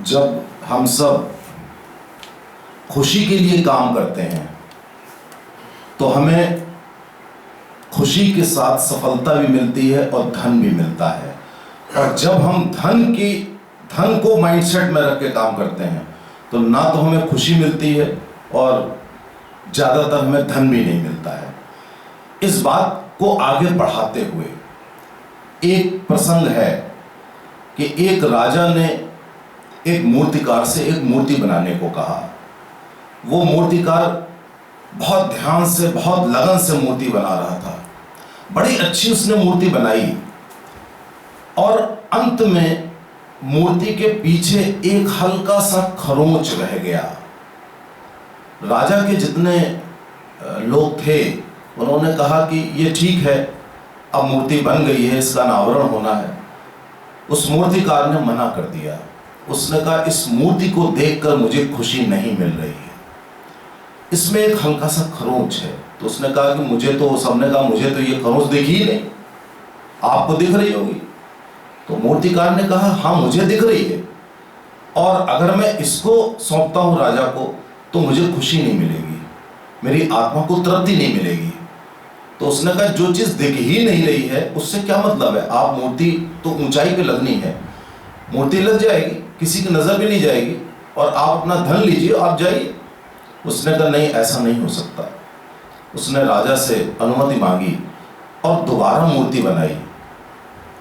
जब हम सब खुशी के लिए काम करते हैं तो हमें खुशी के साथ सफलता भी मिलती है और धन भी मिलता है। और जब हम धन को माइंडसेट में रख के काम करते हैं तो ना तो हमें खुशी मिलती है और ज़्यादातर हमें धन भी नहीं मिलता है। इस बात को आगे बढ़ाते हुए एक प्रसंग है कि एक राजा ने एक मूर्तिकार से एक मूर्ति बनाने को कहा। वो मूर्तिकार बहुत ध्यान से, बहुत लगन से मूर्ति बना रहा था। बड़ी अच्छी उसने मूर्ति बनाई और अंत में मूर्ति के पीछे एक हल्का सा खरोंच रह गया। राजा के जितने लोग थे उन्होंने कहा कि ये ठीक है, अब मूर्ति बन गई है, इसका अनावरण होना है। उस मूर्तिकार ने मना कर दिया। उसने कहा इस मूर्ति को देखकर मुझे खुशी नहीं मिल रही है, इसमें एक हल्का सा खरोंच है। तो उसने कहा कि सबने कहा मुझे तो ये खरोंच दिखी ही नहीं, आपको दिख रही होगी। तो मूर्तिकार ने कहा हाँ मुझे दिख रही है, और अगर मैं इसको सौंपता हूँ राजा को तो मुझे खुशी नहीं मिलेगी, मेरी आत्मा को तृप्ति नहीं मिलेगी। तो उसने कहा जो चीज़ दिख ही नहीं रही है उससे क्या मतलब है, आप मूर्ति तो ऊंचाई पे लगनी है, मूर्ति लग जाएगी, किसी की नज़र भी नहीं जाएगी, और आप अपना धन लीजिए, आप जाइए। उसने कहा नहीं, ऐसा नहीं हो सकता। उसने राजा से अनुमति मांगी और दोबारा मूर्ति बनाई,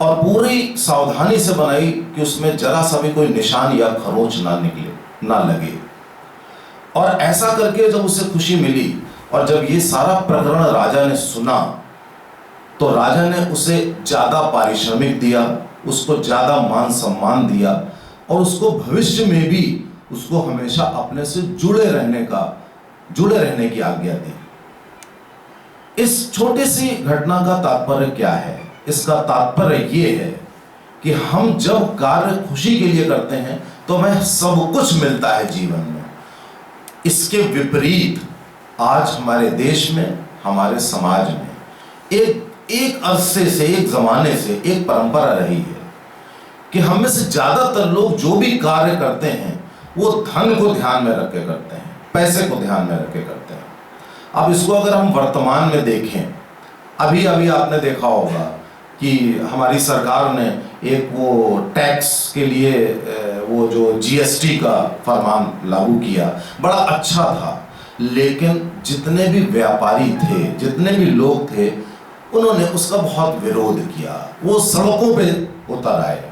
और पूरी सावधानी से बनाई कि उसमें जरा सा भी कोई निशान या खरोंच ना निकले, ना लगे। और ऐसा करके जब उसे खुशी मिली और जब ये सारा प्रकरण राजा ने सुना तो राजा ने उसे ज़्यादा पारिश्रमिक दिया, उसको ज़्यादा मान सम्मान दिया, और उसको भविष्य में भी उसको हमेशा अपने से जुड़े रहने की आज्ञा दी। इस छोटी सी घटना का तात्पर्य क्या है? इसका तात्पर्य ये है कि हम जब कार्य खुशी के लिए करते हैं तो हमें सब कुछ मिलता है जीवन में। इसके विपरीत आज हमारे देश में, हमारे समाज में एक अरसे से, एक जमाने से एक परंपरा रही है कि हम में से ज्यादातर लोग जो भी कार्य करते हैं वो धन को ध्यान में रख के करते हैं, पैसे को ध्यान में रख के करते हैं। अब इसको अगर हम वर्तमान में देखें, अभी आपने देखा होगा कि हमारी सरकार ने एक वो टैक्स के लिए वो जो जीएसटी का फरमान लागू किया, बड़ा अच्छा था। लेकिन जितने भी व्यापारी थे, जितने भी लोग थे, उन्होंने उसका बहुत विरोध किया, वो सड़कों पे उतर आए,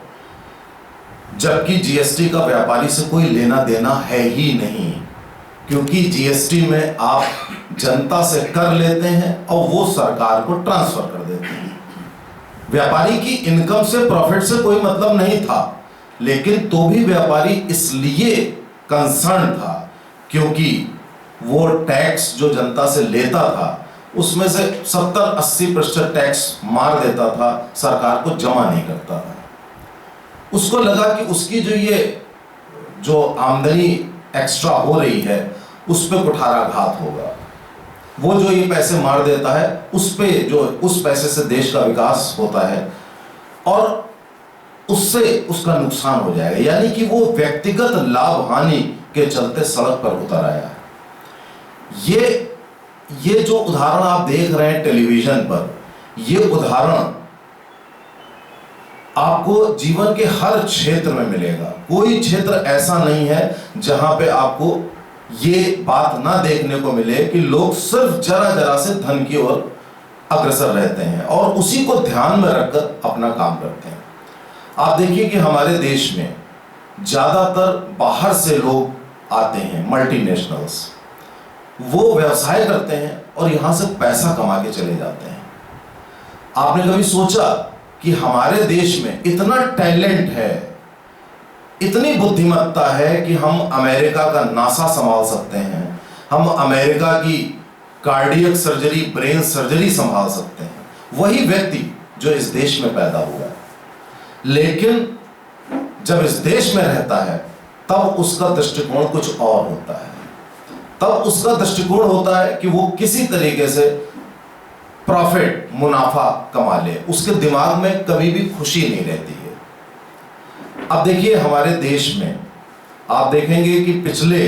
जबकि जीएसटी का व्यापारी से कोई लेना देना है ही नहीं, क्योंकि जीएसटी में आप जनता से कर लेते हैं और वो सरकार को ट्रांसफर कर देते हैं। व्यापारी की इनकम से, प्रॉफिट से कोई मतलब नहीं था, लेकिन तो भी व्यापारी इसलिए कंसर्न था क्योंकि वो टैक्स जो जनता से लेता था उसमें से 70-80% टैक्स मार देता था, सरकार को जमा नहीं करता था। उसको लगा कि उसकी जो आमदनी एक्स्ट्रा हो रही है उस पर कुठाराघात होगा, वो जो ये पैसे मार देता है उस पैसे से देश का विकास होता है और उससे उसका नुकसान हो जाएगा। यानी कि वो व्यक्तिगत लाभ हानि के चलते सड़क पर उतर आया। ये जो उदाहरण आप देख रहे हैं टेलीविजन पर, ये उदाहरण आपको जीवन के हर क्षेत्र में मिलेगा। कोई क्षेत्र ऐसा नहीं है जहां पे आपको ये बात ना देखने को मिले कि लोग सिर्फ जरा से धन की ओर अग्रसर रहते हैं और उसी को ध्यान में रखकर अपना काम करते हैं। आप देखिए कि हमारे देश में ज्यादातर बाहर से लोग आते हैं, मल्टीनेशनल्स, वो व्यवसाय करते हैं और यहां से पैसा कमा के चले जाते हैं। आपने कभी सोचा कि हमारे देश में इतना टैलेंट है, इतनी बुद्धिमत्ता है कि हम अमेरिका का नासा संभाल सकते हैं, हम अमेरिका की कार्डियक सर्जरी, ब्रेन सर्जरी संभाल सकते हैं, वही व्यक्ति जो इस देश में पैदा हुआ है। लेकिन जब इस देश में रहता है तब उसका दृष्टिकोण कुछ और होता है। तब उसका दृष्टिकोण होता है कि वो किसी तरीके से प्रॉफिट, मुनाफा कमा ले, उसके दिमाग में कभी भी खुशी नहीं रहती है। अब देखिए हमारे देश में आप देखेंगे कि पिछले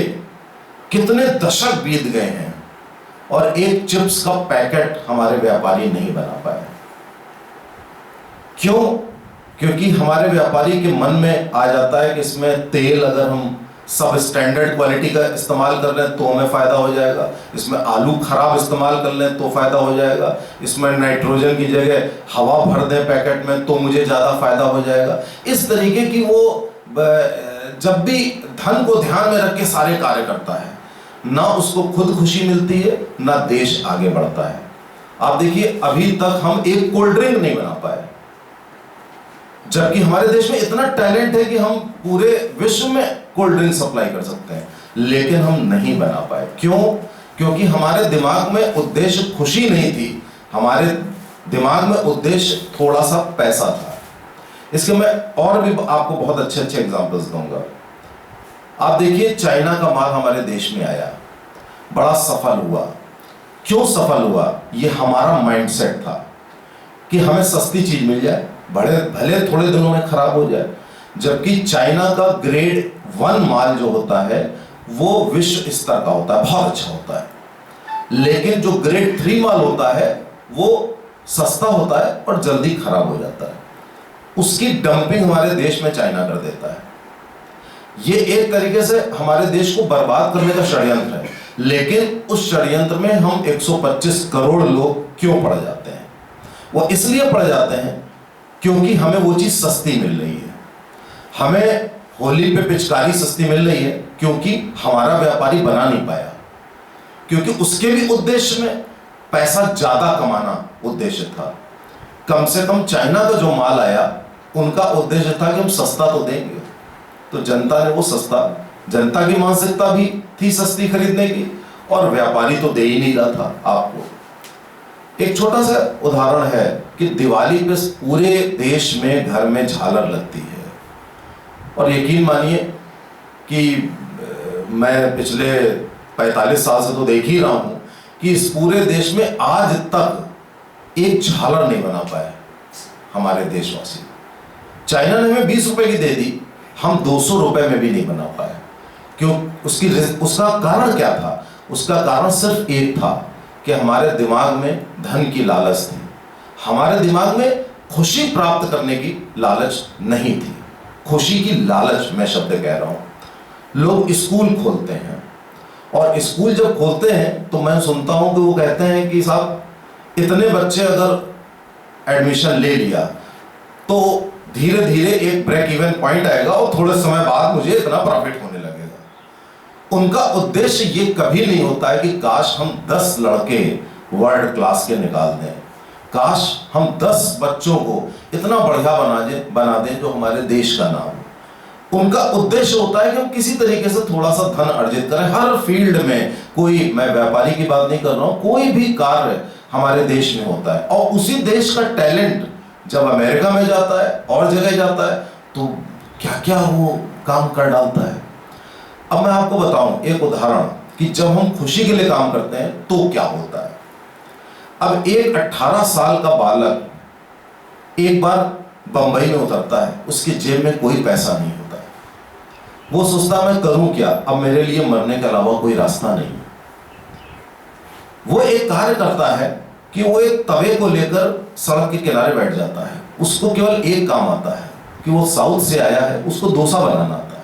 कितने दशक बीत गए हैं और एक चिप्स का पैकेट हमारे व्यापारी नहीं बना पाए। क्यों? क्योंकि हमारे व्यापारी के मन में आ जाता है कि इसमें तेल अगर हम सब स्टैंडर्ड क्वालिटी का इस्तेमाल कर रहे हैं तो हमें फ़ायदा हो जाएगा, इसमें आलू खराब इस्तेमाल कर लें तो फ़ायदा हो जाएगा, इसमें नाइट्रोजन की जगह हवा भर दें पैकेट में तो मुझे ज़्यादा फ़ायदा हो जाएगा। इस तरीके की वो जब भी धन को ध्यान में रख के सारे कार्य करता है, ना उसको खुद खुशी मिलती है ना देश आगे बढ़ता है। आप देखिए अभी तक हम एक कोल्ड ड्रिंक नहीं बना पाए, जबकि हमारे देश में इतना टैलेंट है कि हम पूरे विश्व में कोल्ड ड्रिंक सप्लाई कर सकते हैं, लेकिन हम नहीं बना पाए। क्यों? क्योंकि हमारे दिमाग में उद्देश्य खुशी नहीं थी, हमारे दिमाग में उद्देश्य थोड़ा सा पैसा था। इसके मैं और भी आपको बहुत अच्छे अच्छे एग्जांपल्स दूंगा। आप देखिए चाइना का माल हमारे देश में आया, बड़ा सफल हुआ। क्यों सफल हुआ? ये हमारा माइंडसेट था कि हमें सस्ती चीज मिल जाए, भले थोड़े दिनों में खराब हो जाए। जबकि चाइना का ग्रेड 1 माल जो होता है वो विश्व स्तर का होता है, बहुत अच्छा होता है। लेकिन जो ग्रेड 3 माल होता है वो सस्ता होता है और जल्दी खराब हो जाता है। उसकी डंपिंग हमारे देश में चाइना कर देता है। ये एक तरीके से हमारे देश को बर्बाद करने का षड्यंत्र है। लेकिन उस षड्यंत्र में हम 125 करोड़ लोग क्यों पड़ जाते हैं? वो इसलिए पड़ जाते हैं क्योंकि हमें वो चीज सस्ती मिल रही है। हमें होली पे पिचकारी सस्ती मिल रही है क्योंकि हमारा व्यापारी बना नहीं पाया, क्योंकि उसके भी उद्देश्य में पैसा ज्यादा कमाना उद्देश्य था। कम से कम चाइना का जो माल आया उनका उद्देश्य था कि हम सस्ता तो देंगे, तो जनता ने वो सस्ता, जनता की मानसिकता भी थी सस्ती खरीदने की, और व्यापारी तो दे ही नहीं रहा था आपको। एक छोटा सा उदाहरण है कि दिवाली पे पूरे देश में घर में झालर लगती है, और यकीन मानिए कि मैं पिछले 45 साल से तो देख ही रहा हूं कि इस पूरे देश में आज तक एक झालर नहीं बना पाए हमारे देशवासी। चाइना ने हमें 20 रुपए की दे दी, हम 200 रुपए में भी नहीं बना पाए। क्यों? उसका कारण क्या था? उसका कारण सिर्फ एक था कि हमारे दिमाग में धन की लालच थी, हमारे दिमाग में खुशी प्राप्त करने की लालच नहीं थी। खुशी की लालच मैं शब्द कह रहा हूं। लोग स्कूल खोलते हैं, और स्कूल जब खोलते हैं तो मैं सुनता हूं कि वो कहते हैं कि साहब इतने बच्चे अगर एडमिशन ले लिया तो धीरे धीरे एक ब्रेक इवन पॉइंट आएगा और थोड़े समय बाद मुझे इतना प्रॉफिट होने लगेगा। उनका उद्देश्य ये कभी नहीं होता है कि काश हम 10 लड़के वर्ल्ड क्लास के निकाल दें, काश हम 10 बच्चों को इतना बढ़िया बना दें जो हमारे देश का नाम हो। उनका उद्देश्य होता है कि हम किसी तरीके से थोड़ा सा धन अर्जित करें। हर फील्ड में, कोई, मैं व्यापारी की बात नहीं कर रहा हूं, कोई भी कार्य हमारे देश में होता है, और उसी देश का टैलेंट जब अमेरिका में जाता है और जगह जाता है तो क्या क्या वो काम कर डालता है। अब मैं आपको बताऊं एक उदाहरण कि जब हम खुशी के लिए काम करते हैं तो क्या होता है। अब एक 18 साल का बालक एक बार बंबई में उतरता है, उसकी जेब में कोई पैसा नहीं होता है। वो सोचता मैं करूं क्या, अब मेरे लिए मरने के अलावा कोई रास्ता नहीं है। वो एक कार्य करता है कि वो एक तवे को लेकर सड़क के किनारे बैठ जाता है। उसको केवल एक काम आता है कि वो साउथ से आया है, उसको डोसा बनाना आता है।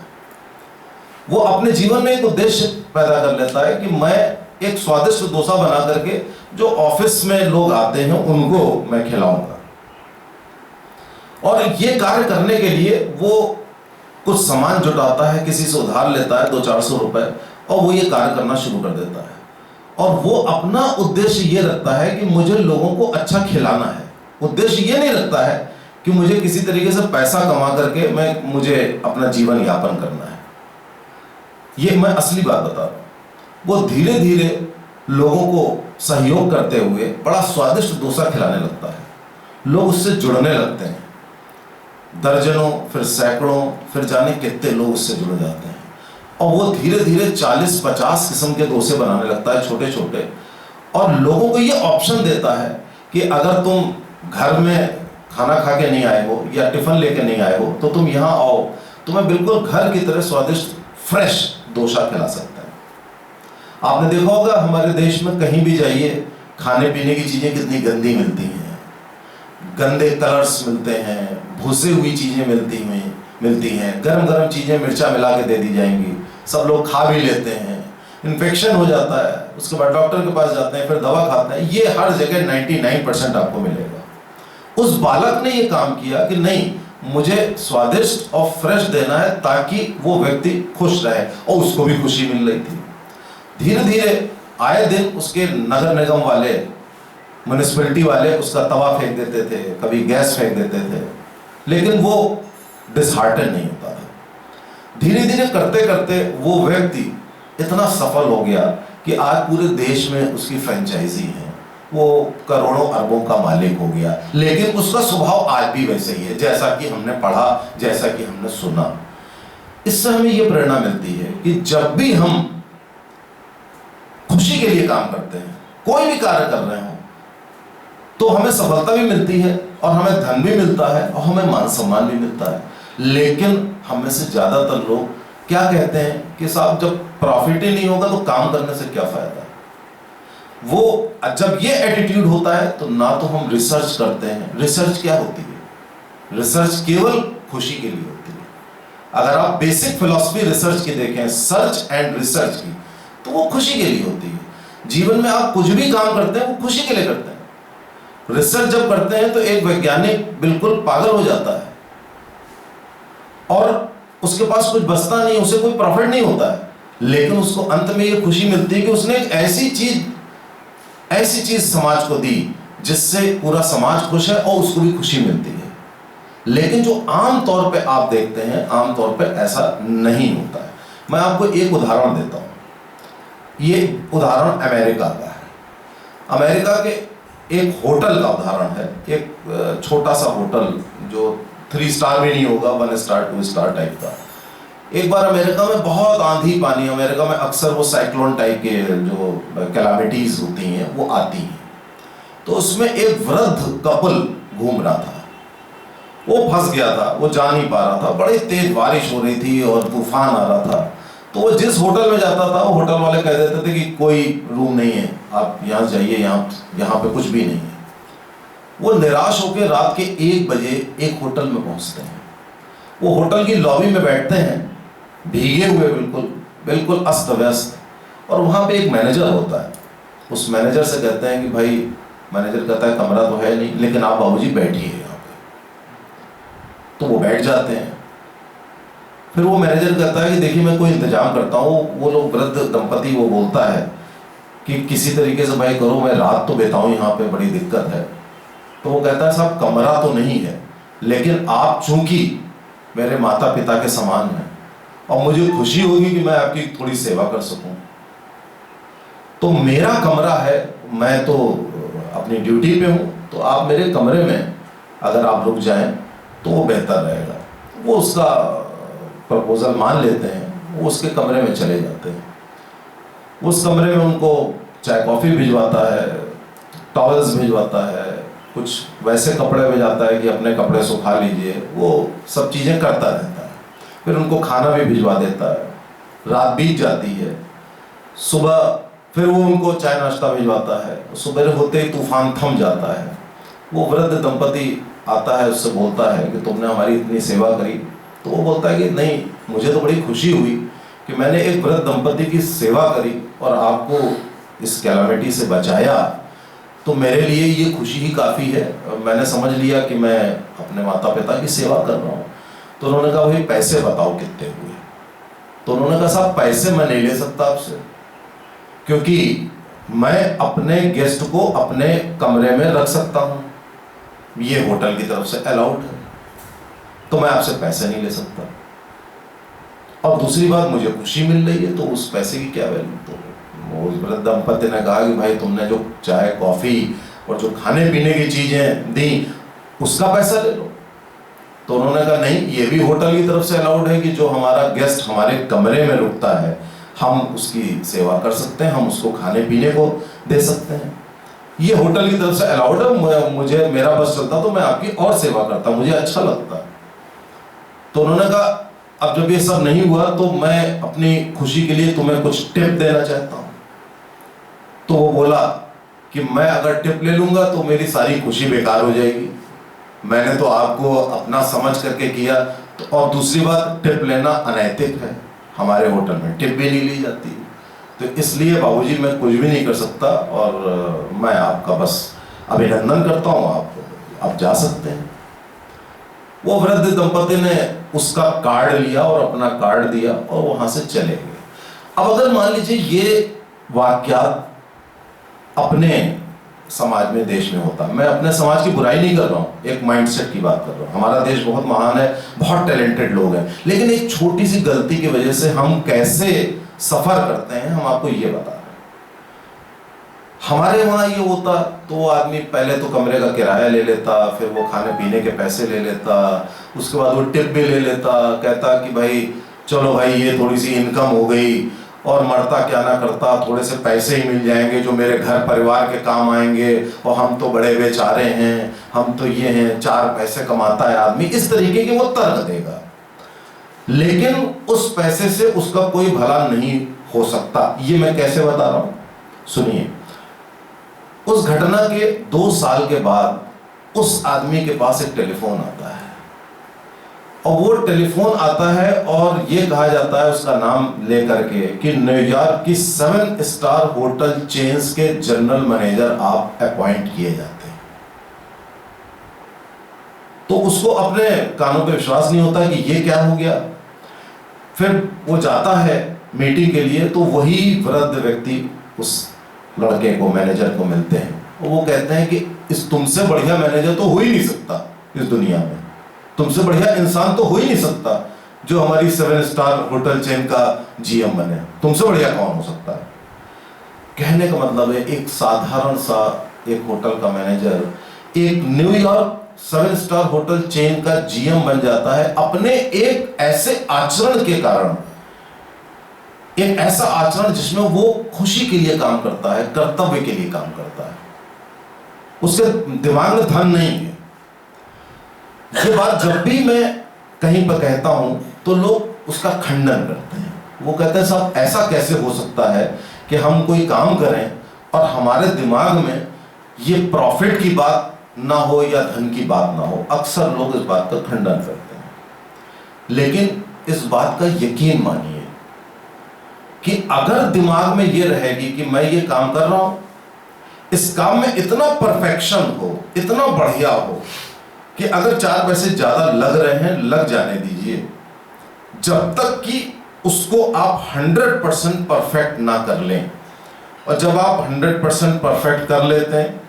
वो अपने जीवन में एक उद्देश्य पैदा कर लेता है कि मैं एक स्वादिष्ट डोसा बना करके जो ऑफिस में लोग आते हैं उनको मैं खिलाऊंगा। और ये कार्य करने के लिए वो कुछ सामान जुटाता है, किसी से उधार लेता है 200-400 रुपए, और वो ये कार्य करना शुरू कर देता है। और वो अपना उद्देश्य ये रखता है कि मुझे लोगों को अच्छा खिलाना है। उद्देश्य ये नहीं रखता है कि मुझे किसी तरीके से पैसा कमा करके मुझे अपना जीवन यापन करना है। ये मैं असली बात बता रहा हूं। वो धीरे धीरे लोगों को सहयोग करते हुए बड़ा स्वादिष्ट डोसा खिलाने लगता है। लोग उससे जुड़ने लगते हैं, दर्जनों, फिर सैकड़ों, फिर जाने कितने लोग उससे जुड़ जाते हैं। और वो धीरे धीरे 40-50 किस्म के डोसे बनाने लगता है, छोटे छोटे, और लोगों को ये ऑप्शन देता है कि अगर तुम घर में खाना खा के नहीं आए हो या टिफिन लेके नहीं आए हो तो तुम यहाँ आओ, तुम्हें बिल्कुल घर की तरह स्वादिष्ट फ्रेश डोसा खिला सकता है। आपने देखा होगा हमारे देश में कहीं भी जाइए, खाने पीने की चीज़ें कितनी गंदी मिलती हैं, गंदे कलर्स मिलते हैं, भूसे हुई चीज़ें मिलती हैं, गरम गरम चीज़ें मिर्चा मिला के दे दी जाएंगी, सब लोग खा भी लेते हैं, इन्फेक्शन हो जाता है, उसके बाद डॉक्टर के पास जाते हैं, फिर दवा खाते हैं। ये हर जगह 99% आपको मिलेगा। उस बालक ने ये काम किया कि नहीं, मुझे स्वादिष्ट और फ्रेश देना है ताकि वो व्यक्ति खुश रहे, और उसको भी खुशी मिल रही थी। धीरे धीरे आए दिन उसके नगर निगम वाले, म्यूनिसिपैलिटी वाले उसका तवा फेंक देते थे, कभी गैस फेंक देते थे, लेकिन वो डिसहार्टन नहीं होता था। धीरे धीरे करते करते वो व्यक्ति इतना सफल हो गया कि आज पूरे देश में उसकी फ्रेंचाइजी है, वो करोड़ों अरबों का मालिक हो गया। लेकिन उसका स्वभाव आज भी वैसे ही है, जैसा कि हमने पढ़ा, जैसा कि हमने सुना। इससे हमें ये प्रेरणा मिलती है कि जब भी हम खुशी के लिए काम करते हैं, कोई भी कार्य कर रहे हो, तो हमें सफलता भी मिलती है, और हमें धन भी मिलता है, और हमें मान सम्मान भी मिलता है। लेकिन हमें से ज्यादातर लोग क्या कहते हैं कि साहब जब प्रॉफिट ही नहीं होगा तो काम करने से क्या फायदा। वो जब ये एटीट्यूड होता है तो ना तो हम रिसर्च करते हैं। रिसर्च क्या होती है? रिसर्च केवल खुशी के लिए होती है। अगर आप बेसिक फिलॉसफी रिसर्च की देखें, सर्च एंड रिसर्च की, तो वो खुशी के लिए होती है। जीवन में आप कुछ भी काम करते हैं वो खुशी के लिए करते हैं। रिसर्च जब करते हैं तो एक वैज्ञानिक बिल्कुल पागल हो जाता है और उसके पास कुछ बचता नहीं, उसे कोई प्रॉफिट नहीं होता है, लेकिन उसको अंत में ये खुशी मिलती है कि उसने एक ऐसी चीज समाज को दी जिससे पूरा समाज खुश है और उसको भी खुशी मिलती है। लेकिन जो आम तौर पे आप देखते हैं, आम तौर पे ऐसा नहीं होता है। मैं आपको एक उदाहरण देता हूं। ये उदाहरण अमेरिका का है। अमेरिका के एक होटल का उदाहरण है। एक छोटा सा होटल जो 3 स्टार भी नहीं होगा, 1 स्टार 2 स्टार टाइप का। एक बार अमेरिका में बहुत आंधी पानी, अमेरिका में अक्सर वो साइक्लोन टाइप के जो कैलामिटीज होती हैं वो आती हैं। तो उसमें एक वृद्ध कपल घूम रहा था, वो फंस गया था, वो जा नहीं पा रहा था, बड़ी तेज बारिश हो रही थी और तूफान आ रहा था। तो वो जिस होटल में जाता था, वो होटल वाले कह देते थे कि कोई रूम नहीं है, आप यहाँ जाइए, यहाँ पे कुछ भी नहीं है। वो निराश होकर रात के 1 बजे एक होटल में पहुंचते हैं। वो होटल की लॉबी में बैठते हैं, भीगे हुए, बिल्कुल अस्त व्यस्त, और वहाँ पे एक मैनेजर होता है। उस मैनेजर से कहते हैं कि भाई, मैनेजर कहता है कमरा तो है नहीं, लेकिन आप बाबूजी बैठिए यहाँ पे। तो वो बैठ जाते हैं। फिर वो मैनेजर कहता है कि देखिए मैं कोई इंतजाम करता हूँ। वो लोग वृद्ध दंपति, वो बोलता है कि किसी तरीके से भाई करो, मैं रात तो बिताऊँ यहाँ पे, बड़ी दिक्कत है। तो वो कहता है साहब कमरा तो नहीं है, लेकिन आप चूंकि मेरे माता पिता के समान हैं और मुझे खुशी होगी कि मैं आपकी थोड़ी सेवा कर सकूं, तो मेरा कमरा है, मैं तो अपनी ड्यूटी पे हूं, तो आप मेरे कमरे में अगर आप रुक जाएं तो वो बेहतर रहेगा। वो उसका प्रपोजल मान लेते हैं, वो उसके कमरे में चले जाते हैं। उस कमरे में उनको चाय कॉफ़ी भिजवाता है, टॉवल्स भिजवाता है, कुछ वैसे कपड़े में जाता है कि अपने कपड़े सुखा लीजिए, वो सब चीज़ें करता रहता है। फिर उनको खाना भी भिजवा देता है। रात बीत जाती है, सुबह फिर वो उनको चाय नाश्ता भिजवाता है। सुबह होते ही तूफान थम जाता है। वो वृद्ध दंपति आता है, उससे बोलता है कि तुमने हमारी इतनी सेवा करी। तो वो बोलता है कि नहीं, मुझे तो बड़ी खुशी हुई कि मैंने एक वृद्ध दंपति की सेवा करी और आपको इस कैलामिटी से बचाया, तो मेरे लिए ये खुशी ही काफ़ी है। मैंने समझ लिया कि मैं अपने माता पिता की सेवा कर रहा हूँ। तो उन्होंने कहा भाई पैसे बताओ कितने हुए। तो उन्होंने कहा साहब पैसे मैं नहीं ले सकता आपसे, क्योंकि मैं अपने गेस्ट को अपने कमरे में रख सकता हूँ, ये होटल की तरफ से अलाउड है, तो मैं आपसे पैसे नहीं ले सकता। और दूसरी बात, मुझे खुशी मिल रही है, तो उस पैसे की क्या वैल्यू। तो वो वृद्ध दंपति ने कहा कि भाई तुमने जो चाय कॉफ़ी और जो खाने पीने की चीज़ें दी उसका पैसा ले लो। तो उन्होंने कहा नहीं, ये भी होटल की तरफ से अलाउड है कि जो हमारा गेस्ट हमारे कमरे में रुकता है हम उसकी सेवा कर सकते हैं, हम उसको खाने पीने को दे सकते हैं, ये होटल की तरफ से अलाउड है। मुझे मेरा बस चलता तो मैं आपकी और सेवा करता, मुझे अच्छा लगता। तो उन्होंने कहा अब जब ये सब नहीं हुआ तो मैं अपनी खुशी के लिए तुम्हें कुछ टिप देना चाहता हूं। तो वो बोला कि मैं अगर टिप ले लूंगा तो मेरी सारी खुशी बेकार हो जाएगी, मैंने तो आपको अपना समझ करके किया। तो और दूसरी बात, टिप लेना अनैतिक है, हमारे होटल में टिप भी नहीं ली जाती। तो इसलिए बाबूजी मैं कुछ भी नहीं कर सकता और मैं आपका बस अभिनंदन करता हूँ, आप जा सकते हैं। वो वृद्ध दंपति ने उसका कार्ड लिया और अपना कार्ड दिया और वहां से चले गए। अब अगर मान लीजिए ये वाक्यात अपने समाज में, देश में होता, मैं अपने समाज की बुराई नहीं कर रहा हूँ, एक माइंडसेट की बात कर रहा हूँ। हमारा देश बहुत महान है, बहुत टैलेंटेड लोग हैं, लेकिन एक छोटी सी गलती की वजह से हम कैसे सफर करते हैं, हम आपको ये बता रहे हैं। हमारे वहां ये होता तो वो आदमी पहले तो कमरे का किराया ले लेता, फिर वो खाने पीने के पैसे ले लेता, उसके बाद वो टिप भी ले लेता, कहता कि भाई चलो भाई ये थोड़ी सी इनकम हो गई, और मरता क्या ना करता, थोड़े से पैसे ही मिल जाएंगे जो मेरे घर परिवार के काम आएंगे, और हम तो बड़े बेचारे हैं, हम तो ये हैं, 4 पैसे कमाता है आदमी, इस तरीके के वो तर्क देगा। लेकिन उस पैसे से उसका कोई भला नहीं हो सकता। ये मैं कैसे बता रहा हूं, सुनिए। उस घटना के 2 साल के बाद उस आदमी के पास एक टेलीफोन आता है, और वो टेलीफोन आता है और ये कहा जाता है उसका नाम लेकर के कि न्यूयॉर्क की 7 स्टार होटल चेन्स के जनरल मैनेजर आप अपॉइंट किए जाते हैं। तो उसको अपने कानों पे विश्वास नहीं होता कि ये क्या हो गया। फिर वो जाता है मीटिंग के लिए, तो वही वृद्ध व्यक्ति उस लड़के को, मैनेजर को मिलते हैं, और वो कहते हैं कि इस तुमसे बढ़िया मैनेजर तो हो ही नहीं सकता इस दुनिया में, तुमसे बढ़िया इंसान तो हो ही नहीं सकता जो हमारी 7 स्टार होटल चेन का जीएम बने, तुमसे बढ़िया कौन हो सकता है। कहने का मतलब है एक साधारण सा एक होटल का मैनेजर एक न्यूयॉर्क 7 स्टार होटल चेन का जीएम बन जाता है अपने एक ऐसे आचरण के कारण, एक ऐसा आचरण जिसमें वो खुशी के लिए काम करता है, कर्तव्य के लिए काम करता है, उसके दिमाग में धन नहीं है। ये बात जब भी मैं कहीं पर कहता हूं तो लोग उसका खंडन करते हैं। वो कहते हैं साहब ऐसा कैसे हो सकता है कि हम कोई काम करें और हमारे दिमाग में ये प्रॉफिट की बात ना हो या धन की बात ना हो। अक्सर लोग इस बात का खंडन करते हैं, लेकिन इस बात का यकीन मानिए कि अगर दिमाग में ये रहेगी कि मैं ये काम कर रहा हूं, इस काम में इतना परफेक्शन हो, इतना बढ़िया हो कि अगर 4 पैसे ज्यादा लग रहे हैं, लग जाने दीजिए, जब तक कि उसको आप 100% परफेक्ट ना कर लें। और जब आप 100% परफेक्ट कर लेते हैं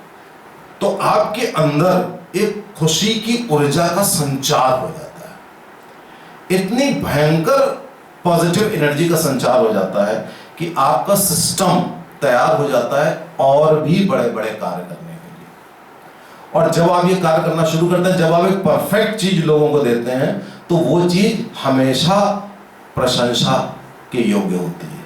तो आपके अंदर एक खुशी की ऊर्जा का संचार हो जाता है, इतनी भयंकर पॉजिटिव एनर्जी का संचार हो जाता है कि आपका सिस्टम तैयार हो जाता है और भी बड़े बड़े कार्य करने के लिए। और जब आप ये कार्य करना शुरू करते हैं, जब आप एक परफेक्ट चीज लोगों को देते हैं, तो वो चीज हमेशा प्रशंसा के योग्य होती है।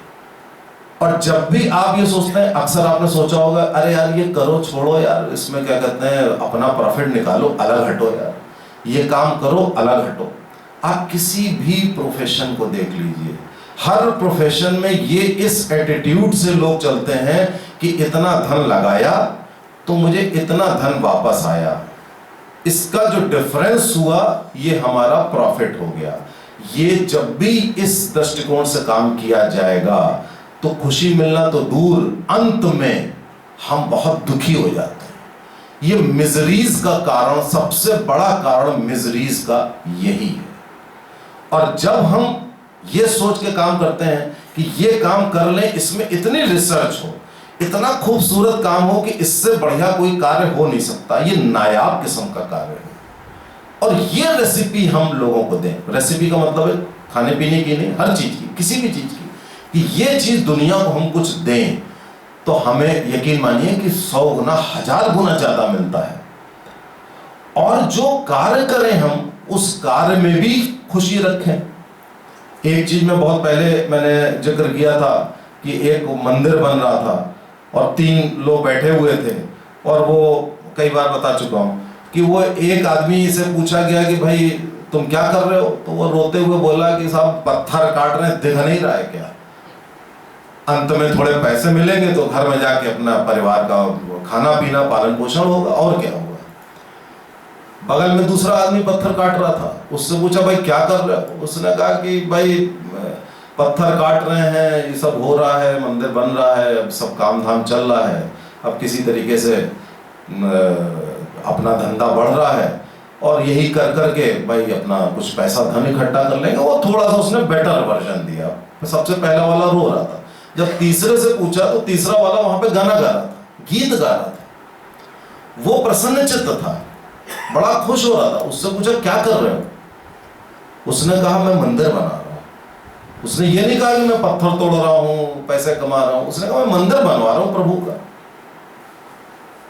और जब भी आप ये सोचते हैं, अक्सर आपने सोचा होगा अरे यार ये करो छोड़ो यार, इसमें क्या कहते हैं अपना प्रॉफिट निकालो, अलग हटो यार, ये काम करो अलग हटो। आप किसी भी प्रोफेशन को देख लीजिए, हर प्रोफेशन में ये इस एटीट्यूड से लोग चलते हैं कि इतना धन लगाया तो मुझे इतना धन वापस आया, इसका जो डिफरेंस हुआ ये हमारा प्रॉफिट हो गया। ये जब भी इस दृष्टिकोण से काम किया जाएगा तो खुशी मिलना तो दूर, अंत में हम बहुत दुखी हो जाते हैं। ये मिजरीज का कारण, सबसे बड़ा कारण मिजरीज का यही है। और जब हम ये सोच के काम करते हैं कि ये काम कर लें, इसमें इतनी रिसर्च हो, इतना खूबसूरत काम हो कि इससे बढ़िया कोई कार्य हो नहीं सकता, ये नायाब किस्म का कार्य है, और ये रेसिपी हम लोगों को दें। रेसिपी का मतलब है खाने पीने की नहीं, हर चीज की, किसी भी चीज की, कि ये चीज दुनिया को हम कुछ दें तो हमें यकीन मानिए कि 100 गुना 1000 गुना ज्यादा मिलता है। और जो कार्य करें हम उस कार्य में भी खुशी रखें। एक चीज में बहुत पहले मैंने जिक्र किया था कि एक मंदिर बन रहा था और 3 लोग बैठे हुए थे, और वो कई बार बता चुका हूं कि वो एक आदमी से पूछा गया कि भाई तुम क्या कर रहे हो? तो वो रोते हुए बोला कि साहब पत्थर काट रहे हैं, दिख नहीं रहा है क्या? अंत में थोड़े पैसे मिलेंगे तो घर में जाके अपना परिवार का खाना पीना पालन पोषण होगा, और क्या होगा। बगल में दूसरा आदमी पत्थर काट रहा था, उससे पूछा भाई क्या कर रहे हो? उसने कहा कि भाई पत्थर काट रहे हैं, ये सब हो रहा है, मंदिर बन रहा है, अब सब काम धाम चल रहा है, अब किसी तरीके से अपना धंधा बढ़ रहा है और यही कर करके भाई अपना कुछ पैसा धन इकट्ठा कर लेंगे। वो थोड़ा सा उसने बेटर वर्जन दिया। सबसे पहला वाला रो रहा था, जब तीसरे से पूछा तो तीसरा वाला वहां पे गाना गा रहा था, गीत गा रहा था। वो प्रसन्न चित्त था, बड़ा खुश हो रहा था। उससे पूछा क्या कर रहे हो? उसने कहा मैं मंदिर बना रहा हूं। उसने ये नहीं कहा कि मैं पत्थर तोड़ रहा हूं, पैसे कमा रहा हूं। उसने कहा मैं मंदिर बनवा रहा हूं प्रभु का।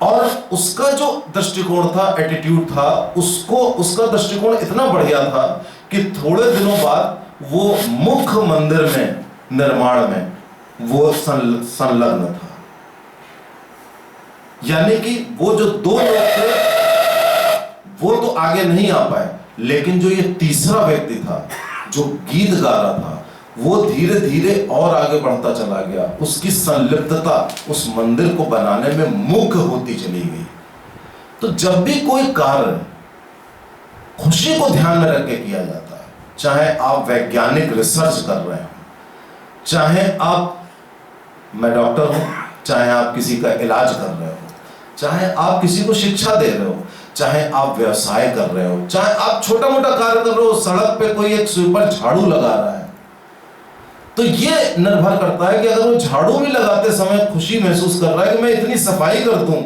और उसका जो दृष्टिकोण था, एटीट्यूड था, उसका दृष्टिकोण इतना बढ़िया था कि थोड़े दिनों बाद वो मुख्य मंदिर में निर्माण में वो संलग्न था। यानी कि वो जो दो लोग थे वो तो आगे नहीं आ पाए, लेकिन जो ये तीसरा व्यक्ति था जो गीत गा रहा था, वो धीरे धीरे और आगे बढ़ता चला गया। उसकी संलिप्तता उस मंदिर को बनाने में मुख्य होती चली गई। तो जब भी कोई कार्य खुशी को ध्यान में रख के किया जाता है, चाहे आप वैज्ञानिक रिसर्च कर रहे हो, चाहे मैं डॉक्टर हूं, चाहे आप किसी का इलाज कर रहे हो, चाहे आप किसी को शिक्षा दे रहे हो, चाहे आप व्यवसाय कर रहे हो, चाहे आप छोटा मोटा कार्य कर रहे हो, सड़क पे कोई एक स्वीपर झाड़ू लगा रहा है, तो ये निर्भर करता है कि अगर वो झाड़ू भी लगाते समय खुशी महसूस कर रहा है कि मैं इतनी सफाई कर दूं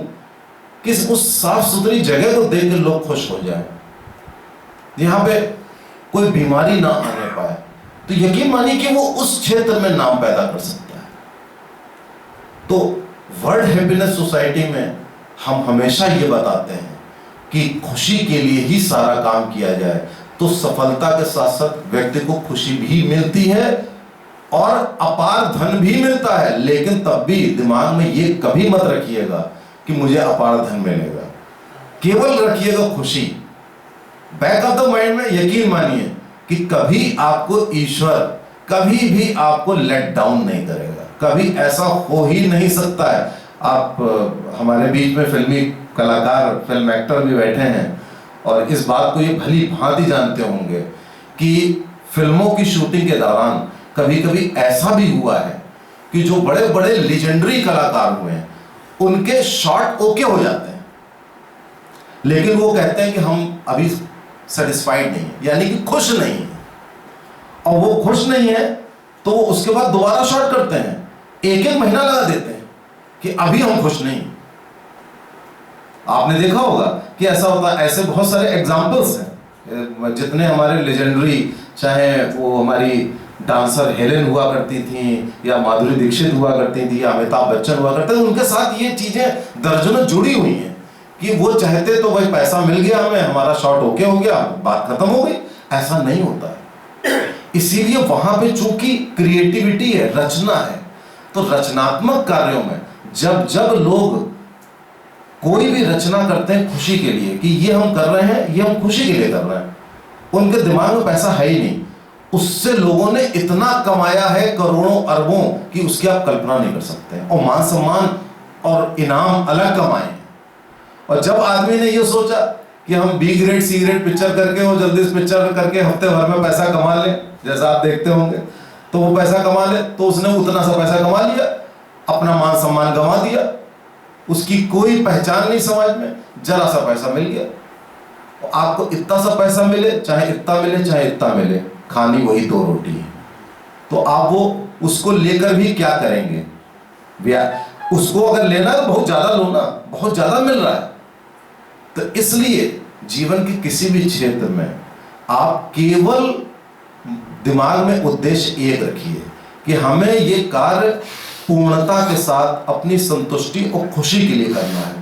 कि उस साफ सुथरी जगह को देख के लोग खुश हो जाए, यहां पे कोई बीमारी ना आने पाए, तो यकीन मानिए कि वो उस क्षेत्र में नाम पैदा कर सकता है। तो वर्ल्ड हैप्पीनेस सोसाइटी में हम हमेशा ये बताते हैं कि खुशी के लिए ही सारा काम किया जाए, तो सफलता के साथ साथ व्यक्ति को खुशी भी मिलती है और अपार धन भी मिलता है। लेकिन तब भी दिमाग में ये कभी मत रखिएगा कि मुझे अपार धन मिलेगा, केवल रखिएगा खुशी। बैक ऑफ द माइंड में यकीन मानिए कि कभी आपको ईश्वर कभी भी आपको लेट डाउन नहीं करेगा, कभी ऐसा हो ही नहीं सकता है। आप हमारे बीच में फिल्मी कलाकार, फिल्म एक्टर भी बैठे हैं और इस बात को ये भली भांति जानते होंगे कि फिल्मों की शूटिंग के दौरान कभी कभी ऐसा भी हुआ है कि जो बड़े बड़े लेजेंडरी कलाकार हुए हैं उनके शॉट ओके हो जाते हैं, लेकिन वो कहते हैं कि हम अभी सेटिस्फाइड नहीं, यानी कि खुश नहीं है। और वो खुश नहीं है तो वो उसके बाद दोबारा शॉट करते हैं, एक एक महीना लगा देते हैं कि अभी हम खुश नहीं। आपने देखा होगा कि ऐसा होता है। ऐसे बहुत सारे एग्जाम्पल्स हैं, जितने हमारे लेजेंडरी, चाहे वो हमारी डांसर हेलेन हुआ करती थी, या माधुरी दीक्षित हुआ करती थी, या अमिताभ बच्चन हुआ करते थे, उनके साथ ये चीजें दर्जनों जुड़ी हुई हैं कि वो चाहते तो भाई पैसा मिल गया हमें, हमारा शॉट ओके हो गया, बात खत्म हो गई। ऐसा नहीं होता है। इसीलिए वहां पे चूंकि क्रिएटिविटी है, रचना है, तो रचनात्मक कार्यों में जब जब लोग कोई भी रचना करते हैं खुशी के लिए कि ये हम कर रहे हैं, ये हम खुशी के लिए कर रहे हैं, उनके दिमाग में पैसा है ही नहीं, उससे लोगों ने इतना कमाया है करोड़ों अरबों कि उसकी आप कल्पना नहीं कर सकते, और मान सम्मान और इनाम अलग कमाए। और जब आदमी ने ये सोचा कि हम B grade C grade picture करके वो जल्दी से पिक्चर करके हफ्ते भर में पैसा कमा ले, जैसा आप देखते होंगे, तो वो पैसा कमा ले, तो उसने उतना सा पैसा कमा लिया, अपना मान सम्मान गंवा दिया, उसकी कोई पहचान नहीं समाज में, जरा सा पैसा मिल गया। आपको इतना सा पैसा मिले, चाहे इतना मिले चाहे इतना मिले, खानी वही 2 रोटी है, तो आप वो उसको लेकर भी क्या करेंगे? उसको अगर लेना है तो बहुत ज्यादा लो ना, बहुत ज्यादा मिल रहा है। तो इसलिए जीवन के किसी भी क्षेत्र में आप केवल दिमाग में उद्देश्य एक रखिए कि हमें ये कार्य पूर्णता के साथ अपनी संतुष्टि और खुशी के लिए करना है,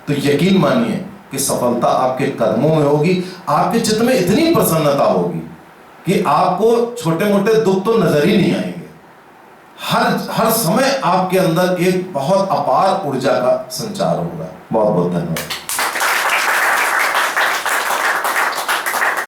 तो यकीन मानिए कि सफलता आपके कदमों में होगी। आपके चित्त में इतनी प्रसन्नता होगी कि आपको छोटे मोटे दुख तो नजर ही नहीं आएंगे। हर समय आपके अंदर एक बहुत अपार ऊर्जा का संचार होगा। बहुत बहुत धन्यवाद।